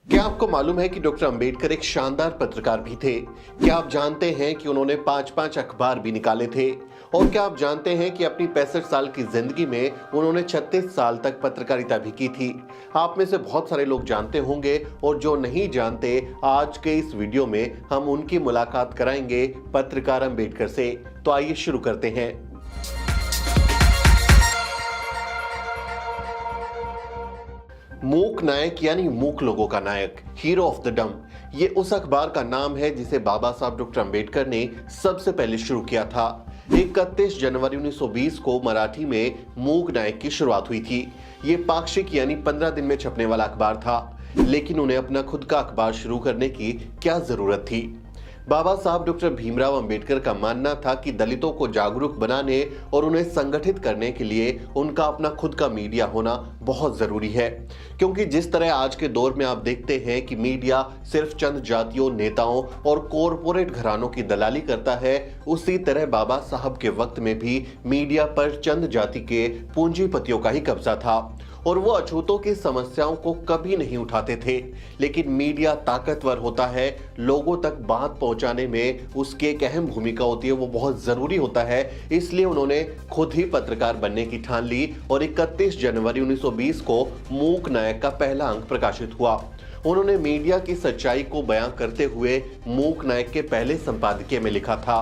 क्या आपको मालूम है कि डॉक्टर अंबेडकर एक शानदार पत्रकार भी थे? क्या आप जानते हैं कि उन्होंने 5-5 अखबार भी निकाले थे? और क्या आप जानते हैं कि अपनी 65 साल की जिंदगी में उन्होंने 36 साल तक पत्रकारिता भी की थी? आप में से बहुत सारे लोग जानते होंगे, और जो नहीं जानते, आज के इस वीडियो में हम उनकी मुलाकात कराएंगे पत्रकार अंबेडकर से। तो आइए शुरू करते हैं। मूक नायक यानी मूक लोगों का नायक, हीरो ऑफ द डम, ये उस अखबार का नाम है जिसे बाबा साहब डॉक्टर अंबेडकर ने सबसे पहले शुरू किया था। 31 जनवरी 1920 को मराठी में मूक नायक की शुरुआत हुई थी। ये पाक्षिक यानी 15 दिन में छपने वाला अखबार था, लेकिन उन्हें अपना खुद का अखबार शुरू करने की क्या जरूरत थी? बाबा साहब डॉक्टर भीमराव अंबेडकर का मानना था कि दलितों को जागरूक बनाने और उन्हें संगठित करने के लिए उनका अपना खुद का मीडिया होना बहुत जरूरी है। क्योंकि जिस तरह आज के दौर में आप देखते हैं कि मीडिया सिर्फ चंद जातियों, नेताओं और कॉरपोरेट घरानों की दलाली करता है, उसी तरह बाबा साहब के वक्त में भी मीडिया पर चंद जाति के पूंजीपतियों का ही कब्जा था और वो अछूतों की समस्याओं को कभी नहीं उठाते थे। लेकिन मीडिया ताकतवर होता है, लोगों तक बात पहुंचाने में उसकी एक अहम भूमिका होती है, वो बहुत जरूरी होता है। इसलिए उन्होंने खुद ही पत्रकार बनने की ठान ली और 31 जनवरी 1920 को मूक नायक का पहला अंक प्रकाशित हुआ। उन्होंने मीडिया की सच्चाई को बयां करते हुए मूक नायक के पहले संपादकीय में लिखा था,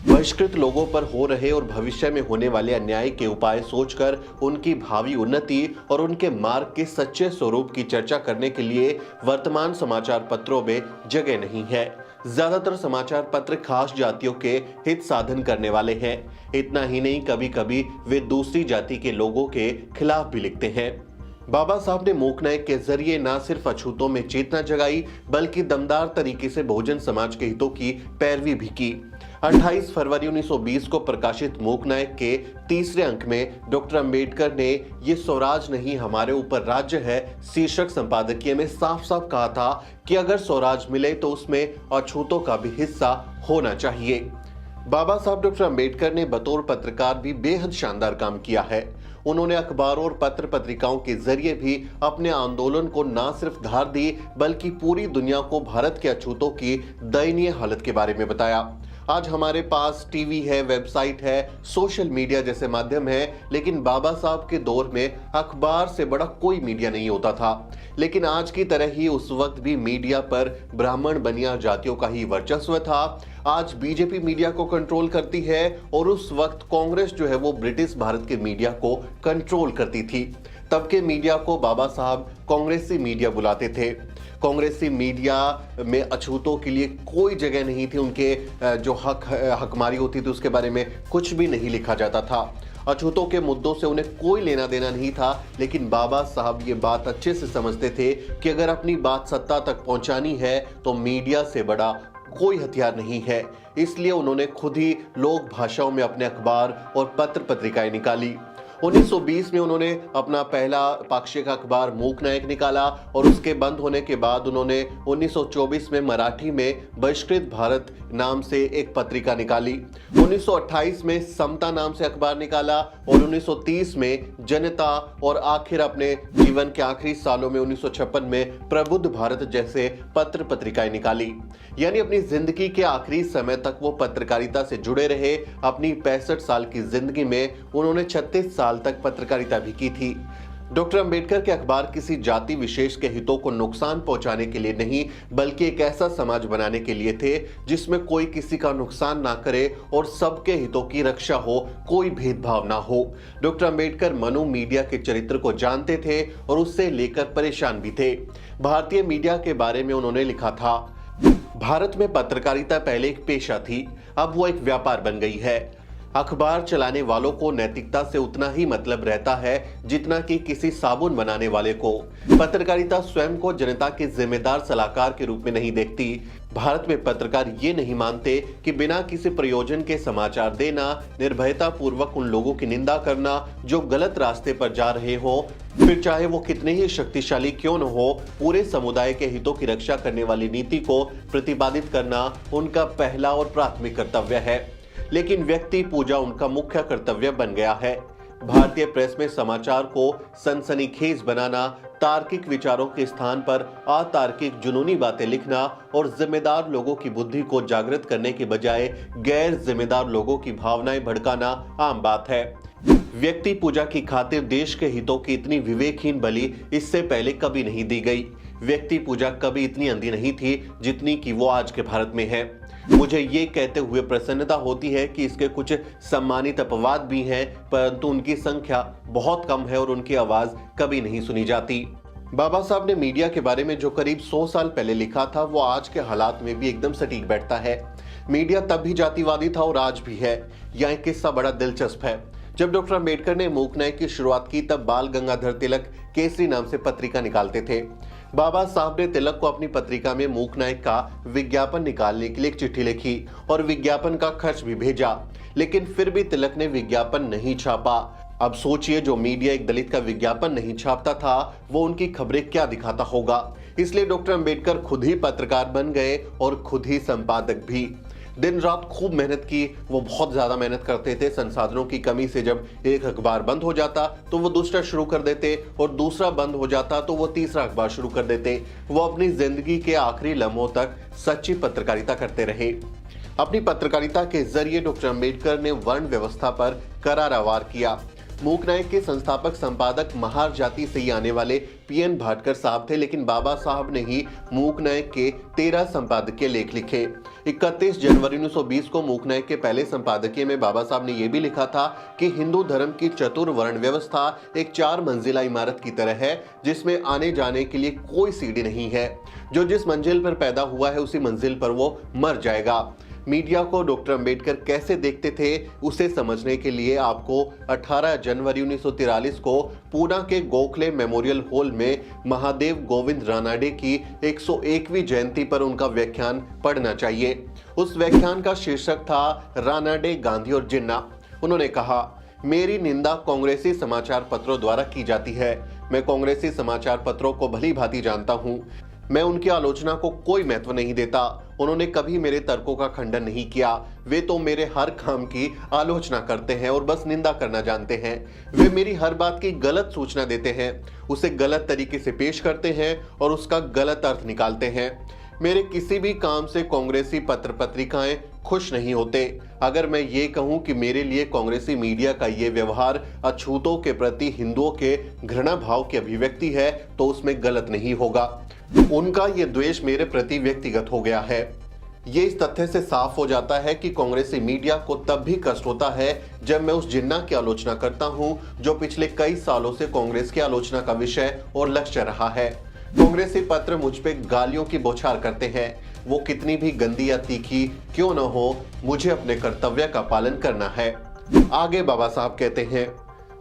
बहिष्कृत लोगों पर हो रहे और भविष्य में होने वाले अन्याय के उपाय सोचकर उनकी भावी उन्नति और उनके मार्ग के सच्चे स्वरूप की चर्चा करने के लिए वर्तमान समाचार पत्रों में जगह नहीं है। ज्यादातर समाचार पत्र खास जातियों के हित साधन करने वाले हैं। इतना ही नहीं, कभी कभी वे दूसरी जाति के लोगों के खिलाफ भी लिखते हैं। बाबा साहब ने मूक नायक के जरिए न सिर्फ अछूतों में चेतना जगाई, बल्कि दमदार तरीके से बहुजन समाज के हितों की पैरवी भी की। 28 फरवरी 1920 को प्रकाशित मूक नायक के तीसरे अंक में डॉक्टर अंबेडकर ने ये स्वराज नहीं हमारे ऊपर राज्य है शीर्षक संपादकीय में साफ साफ कहा था कि अगर स्वराज मिले तो उसमें अछूतों का भी हिस्सा होना चाहिए। बाबा साहब डॉक्टर अंबेडकर ने बतौर पत्रकार भी बेहद शानदार काम किया है। उन्होंने अखबारों और पत्र पत्रिकाओं के जरिए भी अपने आंदोलन को न सिर्फ धार दी, बल्कि पूरी दुनिया को भारत के अछूतों की दयनीय हालत के बारे में बताया। आज हमारे पास टीवी है, वेबसाइट है, सोशल मीडिया जैसे माध्यम है, लेकिन बाबा साहब के दौर में अखबार से बड़ा कोई मीडिया नहीं होता था। लेकिन आज की तरह ही उस वक्त भी मीडिया पर ब्राह्मण बनिया जातियों का ही वर्चस्व था। आज बीजेपी मीडिया को कंट्रोल करती है और उस वक्त कांग्रेस जो है वो ब्रिटिश भारत के मीडिया को कंट्रोल करती थी। तब के मीडिया को बाबा साहब कांग्रेसी मीडिया बुलाते थे। कांग्रेसी मीडिया में अछूतों के लिए कोई जगह नहीं थी, उनके जो हकमारी होती थी उसके बारे में कुछ भी नहीं लिखा जाता था। अछूतों के मुद्दों से उन्हें कोई लेना देना नहीं था। लेकिन बाबा साहब ये बात अच्छे से समझते थे कि अगर अपनी बात सत्ता तक पहुंचानी है तो मीडिया से बड़ा कोई हथियार नहीं है। इसलिए उन्होंने खुद ही लोक भाषाओं में अपने अखबार और पत्र पत्रिकाएं निकाली। 1920 में उन्होंने अपना पहला पाक्षिक अखबार मूक नायक निकाला और उसके बंद होने के बाद उन्होंने 1924 में मराठी में बहिष्कृत भारत नाम से एक पत्रिका निकाली। 1928 में समता नाम से अखबार निकाला और 1930 में जनता, और आखिर अपने जीवन के आखिरी सालों में 1956 में प्रबुद्ध भारत जैसे पत्र पत्रिकाएं निकाली। यानी अपनी जिंदगी के आखिरी समय तक वो पत्रकारिता से जुड़े रहे। अपनी 65 साल की जिंदगी में उन्होंने 36 साल तक पत्रकारिता भी की थी। डॉक्टर अंबेडकर के अखबार किसी जाति विशेष के हितों को नुकसान पहुंचाने के लिए नहीं, बल्कि एक ऐसा समाज बनाने के लिए थे जिसमें कोई किसी का नुकसान ना करे और सबके हितों की रक्षा हो, कोई भेदभाव ना हो। डॉक्टर अंबेडकर मनु मीडिया के चरित्र को जानते थे और उससे लेकर परेशान भी थे। भारतीय मीडिया के बारे में उन्होंने लिखा था, भारत में पत्रकारिता पहले एक पेशा थी, अब वो एक व्यापार बन गई है। अखबार चलाने वालों को नैतिकता से उतना ही मतलब रहता है जितना कि किसी साबुन बनाने वाले को। पत्रकारिता स्वयं को जनता के जिम्मेदार सलाहकार के रूप में नहीं देखती। भारत में पत्रकार ये नहीं मानते कि बिना किसी प्रयोजन के समाचार देना, निर्भयता पूर्वक उन लोगों की निंदा करना जो गलत रास्ते पर जा रहे हो, फिर चाहे वो कितने ही शक्तिशाली क्यों न हो, पूरे समुदाय के हितों की रक्षा करने वाली नीति को प्रतिपादित करना उनका पहला और प्राथमिक कर्तव्य है। लेकिन व्यक्ति पूजा उनका मुख्य कर्तव्य बन गया है। भारतीय प्रेस में समाचार को सनसनीखेज बनाना, तार्किक विचारों के स्थान पर अतार्किक जुनूनी बातें लिखना और जिम्मेदार लोगों की बुद्धि को जागृत करने के बजाय गैर जिम्मेदार लोगों की भावनाएं भड़काना आम बात है। व्यक्ति पूजा की खातिर देश के हितों की इतनी विवेकहीन बलि इससे पहले कभी नहीं दी गई। व्यक्ति पूजा कभी इतनी अंधी नहीं थी जितनी कि वो आज के भारत में है। मुझे ये कहते हुए प्रसन्नता होती है कि इसके कुछ सम्मानित अपवाद भी हैं, परंतु उनकी संख्या बहुत कम है और उनकी आवाज कभी नहीं सुनी जाती। बाबा साहब ने मीडिया के बारे में जो करीब 100 साल पहले लिखा था वो आज के हालात में भी एकदम सटीक बैठता है। मीडिया तब भी जातिवादी था और आज भी है। यह एक किस्सा बड़ा दिलचस्प है। जब डॉक्टर अंबेडकर ने मूक न्याय की शुरुआत की तब बाल गंगाधर तिलक केसरी नाम से पत्रिका निकालते थे। बाबा साहब ने तिलक को अपनी पत्रिका में मूक न्याय का विज्ञापन निकालने के लिए एक चिट्ठी लिखी और विज्ञापन का खर्च भी भेजा, लेकिन फिर भी तिलक ने विज्ञापन नहीं छापा। अब सोचिए, जो मीडिया एक दलित का विज्ञापन नहीं छापता था वो उनकी खबरें क्या दिखाता होगा। इसलिए डॉक्टर अंबेडकर खुद ही पत्रकार बन गए और खुद ही संपादक भी। दिन रात खूब मेहनत की, वो बहुत ज्यादा मेहनत करते थे। संसाधनों की कमी से जब एक अखबार बंद हो जाता तो वो दूसरा शुरू कर देते और दूसरा बंद हो जाता तो वो तीसरा अखबार शुरू कर देते। वो अपनी जिंदगी के आखिरी लम्हों तक सच्ची पत्रकारिता करते रहे। अपनी पत्रकारिता के जरिए डॉक्टर अंबेडकर ने वर्ण व्यवस्था पर करारा वार किया। मूक न्याय के संस्थापक संपादक महार जाति से ही आने वाले पीएन भाटकर साहब थे, लेकिन बाबा साहब ने ही मूक न्याय के 13 संपादकीय लेख लिखे। 31 जनवरी 1920 को मूक न्याय के पहले संपादकीय में बाबा साहब ने यह भी लिखा था कि हिंदू धर्म की चतुर्वर्ण व्यवस्था एक 4 मंजिला इमारत की तरह है जिसमें आने जाने के लिए कोई सीढ़ी नहीं है। जो जिस मंजिल पर पैदा हुआ है उसी मंजिल पर वो मर जाएगा। मीडिया को डॉक्टर अंबेडकर कैसे देखते थे उसे समझने के लिए आपको 18 जनवरी 1943 को पूना के गोखले मेमोरियल हॉल में महादेव गोविंद रानाडे की 101वीं जयंती पर उनका व्याख्यान पढ़ना चाहिए। उस व्याख्यान का शीर्षक था रानाडे, गांधी और जिन्ना। उन्होंने कहा, मेरी निंदा कांग्रेसी समाचार पत्रों द्वारा की जाती है। मैं कांग्रेसी समाचार पत्रों को भली भांति जानता हूं। मैं उनकी आलोचना को कोई महत्व नहीं देता। उन्होंने कभी मेरे तर्कों का खंडन नहीं किया। वे तो मेरे हर काम की आलोचना करते हैं और बस निंदा करना जानते हैं। वे मेरी हर बात की गलत सूचना देते हैं, उसे गलत तरीके से पेश करते हैं और उसका गलत अर्थ निकालते हैं। मेरे किसी भी काम से कांग्रेसी पत्र पत्रिकाएं खुश नहीं होते। अगर मैं ये कहूं कि मेरे लिए कांग्रेसी मीडिया का ये व्यवहार अछूतों के प्रति हिंदुओं के घृणा भाव की अभिव्यक्ति है तो उसमें गलत नहीं होगा। उनका ये द्वेष मेरे प्रति व्यक्तिगत हो गया है। ये इस तथ्य से साफ हो जाता है कि कांग्रेसी मीडिया को तब भी कष्ट होता है जब मैं उस जिन्ना की आलोचना करता हूं जो पिछले कई सालों से कांग्रेस की आलोचना का विषय और लक्ष्य रहा है। कांग्रेसी पत्र मुझ पे गालियों की बौछार करते हैं। वो कितनी भी गंदी या तीखी क्यों न हो, मुझे अपने कर्तव्य का पालन करना है। आगे बाबा साहब कहते हैं,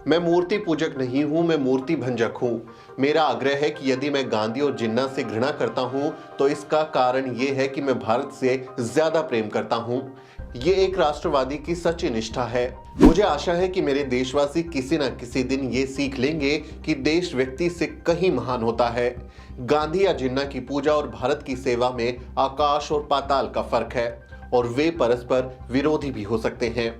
मैं मूर्ति पूजक नहीं हूं, मैं मूर्ति भंजक हूं। मेरा आग्रह है कि यदि मैं गांधी और जिन्ना से घृणा करता हूं तो इसका कारण यह है कि मैं भारत से ज्यादा प्रेम करता हूं। ये एक राष्ट्रवादी की सच्ची निष्ठा है। मुझे आशा है कि मेरे देशवासी किसी न किसी दिन ये सीख लेंगे कि देश व्यक्ति से कहीं महान होता है। गांधी या जिन्ना की पूजा और भारत की सेवा में आकाश और पाताल का फर्क है और वे परस्पर विरोधी भी हो सकते हैं।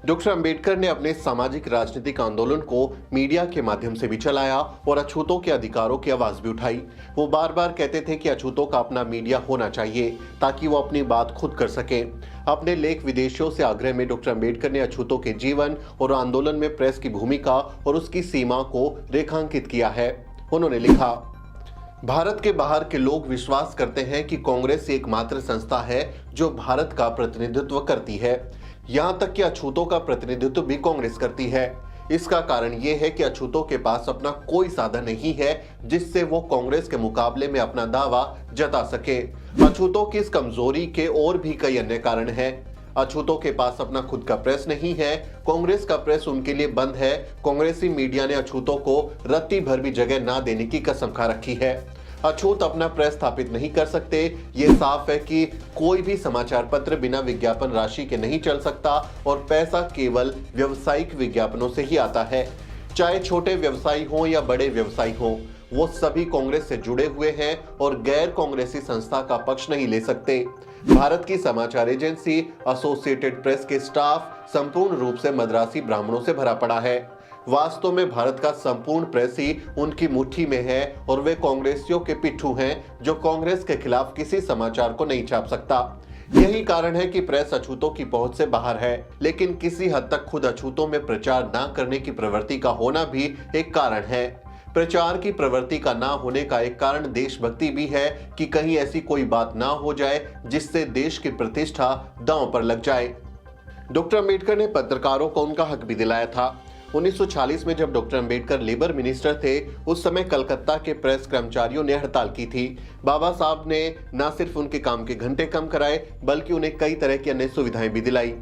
डॉक्टर अंबेडकर ने अपने सामाजिक राजनीतिक आंदोलन को मीडिया के माध्यम से भी चलाया और अछूतों के अधिकारों की आवाज भी उठाई। वो बार बार कहते थे कि अछूतों का अपना मीडिया होना चाहिए ताकि वो अपनी बात खुद कर सकें। अपने लेख विदेशियों से आग्रह में डॉक्टर अंबेडकर ने अछूतों के जीवन और आंदोलन में प्रेस की भूमिका और उसकी सीमा को रेखांकित किया है। उन्होंने लिखा, भारत के बाहर के लोग विश्वास करते हैं कि कांग्रेस एकमात्र संस्था है जो भारत का प्रतिनिधित्व करती है। यहाँ तक कि अछूतों का प्रतिनिधित्व भी कांग्रेस करती है। इसका कारण यह है कि अछूतों के पास अपना कोई साधन नहीं है जिससे वो कांग्रेस के मुकाबले में अपना दावा जता सके। अछूतों की इस कमजोरी के और भी कई अन्य कारण हैं। अछूतों के पास अपना खुद का प्रेस नहीं है। कांग्रेस का प्रेस उनके लिए बंद है। कांग्रेसी मीडिया ने अछूतों को रत्ती भर भी जगह ना देने की कसम खा रखी है। अछूत अपना प्रेस स्थापित नहीं कर सकते। ये साफ है कि कोई भी समाचार पत्र बिना विज्ञापन राशि के नहीं चल सकता और पैसा केवल व्यावसायिक विज्ञापनों से ही आता है। चाहे छोटे व्यवसायी हों या बड़े व्यवसायी हों, वो सभी कांग्रेस से जुड़े हुए हैं और गैर कांग्रेसी संस्था का पक्ष नहीं ले सकते। भारत की समाचार एजेंसी एसोसिएटेड प्रेस के स्टाफ संपूर्ण रूप से मद्रासी ब्राह्मणों से भरा पड़ा है। वास्तव में भारत का संपूर्ण प्रेस ही उनकी मुट्ठी में है और वे कांग्रेसियों के पिट्ठू हैं जो कांग्रेस के खिलाफ किसी समाचार को नहीं छाप सकता। यही कारण है कि प्रेस अछूतों की पहुंच से बाहर है, लेकिन किसी हद तक खुद अछूतों में प्रचार न करने की प्रवृत्ति का होना भी एक कारण है। प्रचार की प्रवृत्ति का ना होने का एक कारण देशभक्ति भी है कि कहीं ऐसी कोई बात ना हो जाए जिससे देश की प्रतिष्ठा दांव पर लग जाए। डॉक्टर अंबेडकर ने पत्रकारों को उनका हक भी दिलाया था। 1946 में जब डॉक्टर अंबेडकर लेबर मिनिस्टर थे, उस समय कलकत्ता के प्रेस कर्मचारियों ने हड़ताल की थी। बाबा साहब ने न सिर्फ उनके काम के घंटे कम कराए बल्कि उन्हें कई तरह की अन्य सुविधाएं भी दिलाई।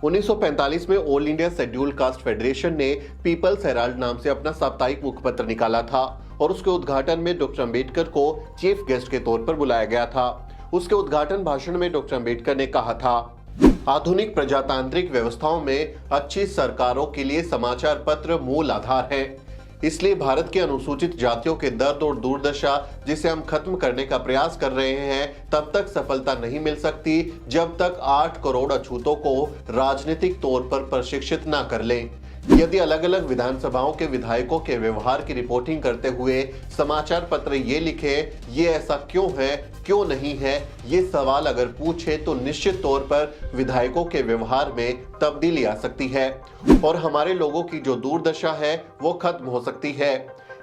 1945 में all India scheduled caste federation ने पीपल्स हेराल्ड नाम से अपना साप्ताहिक मुखपत्र निकाला था और उसके उद्घाटन में डॉक्टर अंबेडकर को चीफ गेस्ट के तौर पर बुलाया गया था। उसके उद्घाटन भाषण में डॉक्टर अंबेडकर ने कहा था, आधुनिक प्रजातांत्रिक व्यवस्थाओं में अच्छी सरकारों के लिए समाचार पत्र मूल आधार है। इसलिए भारत के अनुसूचित जातियों के दर्द और दुर्दशा जिसे हम खत्म करने का प्रयास कर रहे हैं, तब तक सफलता नहीं मिल सकती जब तक 8 करोड़ अछूतों को राजनीतिक तौर पर प्रशिक्षित न कर लें। यदि अलग अलग विधानसभाओं के विधायकों के व्यवहार की रिपोर्टिंग करते हुए समाचार पत्र ये लिखे, ये ऐसा क्यों है, क्यों नहीं है, ये सवाल अगर पूछे तो निश्चित तौर पर विधायकों के व्यवहार में तब्दीली आ सकती है और हमारे लोगों की जो दुर्दशा है वो खत्म हो सकती है।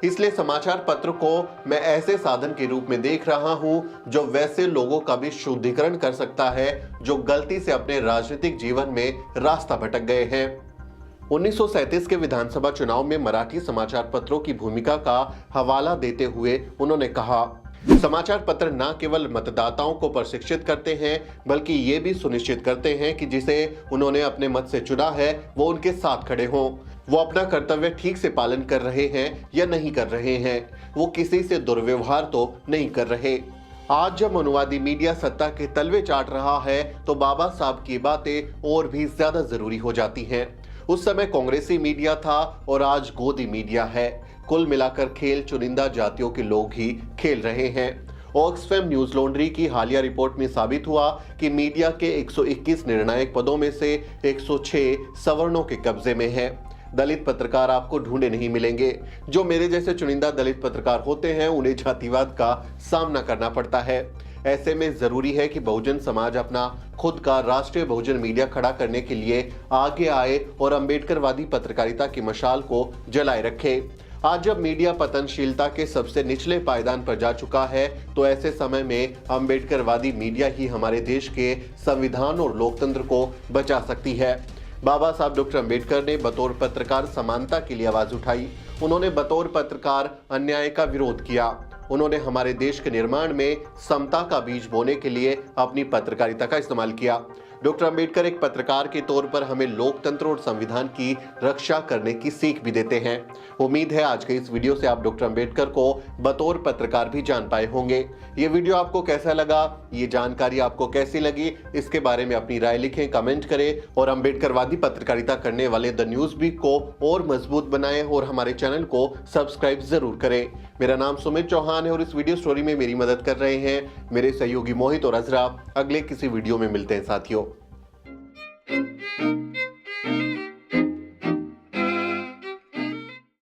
इसलिए समाचार पत्र को मैं ऐसे साधन के रूप में देख रहा हूं जो वैसे लोगों का भी शुद्धिकरण कर सकता है जो गलती से अपने राजनीतिक जीवन में रास्ता भटक गए हैं। 1937 के विधानसभा चुनाव में मराठी समाचार पत्रों की भूमिका का हवाला देते हुए उन्होंने कहा, समाचार पत्र न केवल मतदाताओं को प्रशिक्षित करते हैं बल्कि ये भी सुनिश्चित करते हैं कि जिसे उन्होंने अपने मत से चुना है वो उनके साथ खड़े हों। वो अपना कर्तव्य ठीक से पालन कर रहे हैं या नहीं कर रहे हैं, वो किसी से दुर्व्यवहार तो नहीं कर रहे। आज जब मनुवादी मीडिया सत्ता के तलवे चाट रहा है तो बाबा साहब की बातें और भी ज्यादा जरूरी हो जाती हैं। उस समय कांग्रेसी मीडिया था और आज गोदी मीडिया है। कुल मिलाकर खेल चुनिंदा जातियों के लोग ही खेल रहे हैं। ऑक्सफैम न्यूज लॉन्ड्री की हालिया रिपोर्ट में साबित हुआ कि मीडिया के 121 निर्णायक पदों में से 106 सवर्णों के कब्जे में है। दलित पत्रकार आपको ढूंढे नहीं मिलेंगे। जो मेरे जैसे चुनिंदा दलित पत्रकार होते हैं उन्हें जातिवाद का सामना करना पड़ता है। ऐसे में जरूरी है कि बहुजन समाज अपना खुद का राष्ट्रीय बहुजन मीडिया खड़ा करने के लिए आगे आए और अंबेडकरवादी पत्रकारिता की मशाल को जलाए रखे। आज जब मीडिया पतनशीलता के सबसे निचले पायदान पर जा चुका है तो ऐसे समय में अंबेडकरवादी मीडिया ही हमारे देश के संविधान और लोकतंत्र को बचा सकती है। बाबा साहब डॉक्टर अंबेडकर ने बतौर पत्रकार समानता के लिए आवाज उठाई। उन्होंने बतौर पत्रकार अन्याय का विरोध किया। उन्होंने हमारे देश के निर्माण में समता का बीज बोने के लिए अपनी पत्रकारिता का इस्तेमाल किया। डॉक्टर अंबेडकर एक पत्रकार के तौर पर हमें लोकतंत्र और संविधान की रक्षा करने की सीख भी देते हैं। उम्मीद है आज के इस वीडियो से आप डॉक्टर अंबेडकर को बतौर पत्रकार भी जान पाए होंगे। ये वीडियो आपको कैसा लगा, ये जानकारी आपको कैसी लगी, इसके बारे में अपनी राय लिखें, कमेंट करें और अंबेडकरवादी पत्रकारिता करने वाले द न्यूज वीक को और मजबूत बनाएं और हमारे चैनल को सब्सक्राइब जरूर करें। मेरा नाम सुमित चौहान है और इस वीडियो स्टोरी में मेरी मदद कर रहे हैं मेरे सहयोगी मोहित और अजरा। अगले किसी वीडियो में मिलते हैं साथियों।